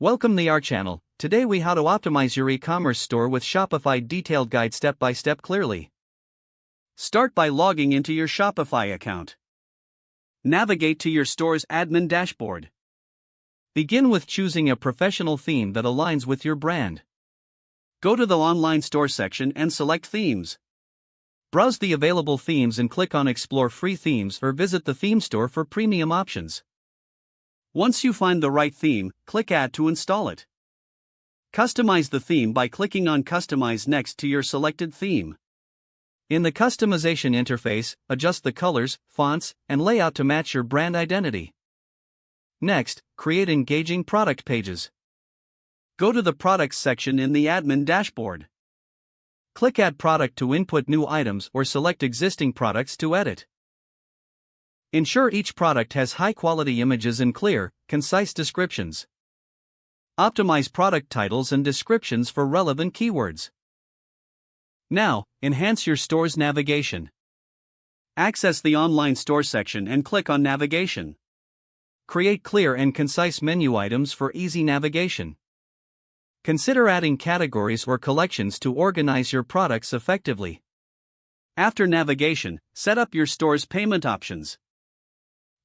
Welcome to our channel. Today we how to optimize your e-commerce store with Shopify detailed guide step by step clearly. Start by logging into your Shopify account. Navigate to your store's admin dashboard. Begin with choosing a professional theme that aligns with your brand. Go to the online store section and select themes. Browse the available themes and click on Explore free themes or visit the theme store for premium options. Once you find the right theme, click Add to install it. Customize the theme by clicking on Customize next to your selected theme. In the customization interface, adjust the colors, fonts, and layout to match your brand identity. Next, create engaging product pages. Go to the Products section in the admin dashboard. Click Add Product to input new items or select existing products to edit. Ensure each product has high-quality images and clear, concise descriptions. Optimize product titles and descriptions for relevant keywords. Now, enhance your store's navigation. Access the online store section and click on Navigation. Create clear and concise menu items for easy navigation. Consider adding categories or collections to organize your products effectively. After navigation, set up your store's payment options.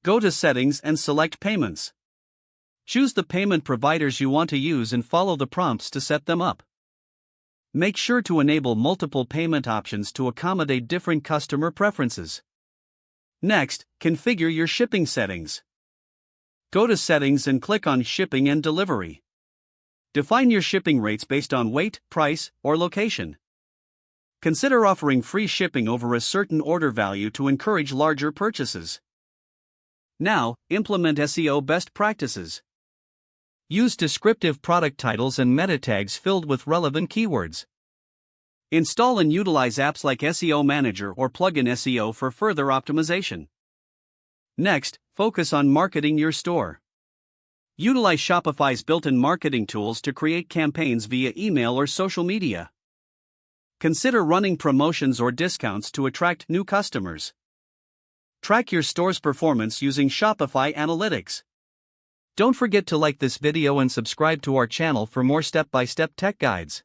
Go to Settings and select Payments. Choose the payment providers you want to use and follow the prompts to set them up. Make sure to enable multiple payment options to accommodate different customer preferences. Next, configure your shipping settings. Go to Settings and click on Shipping and Delivery. Define your shipping rates based on weight, price, or location. Consider offering free shipping over a certain order value to encourage larger purchases. Now, implement SEO best practices. Use descriptive product titles and meta tags filled with relevant keywords. Install and utilize apps like SEO Manager or Plugin SEO for further optimization. Next, focus on marketing your store. Utilize Shopify's built-in marketing tools to create campaigns via email or social media. Consider running promotions or discounts to attract new customers. Track your store's performance using Shopify Analytics. Don't forget to like this video and subscribe to our channel for more step-by-step tech guides.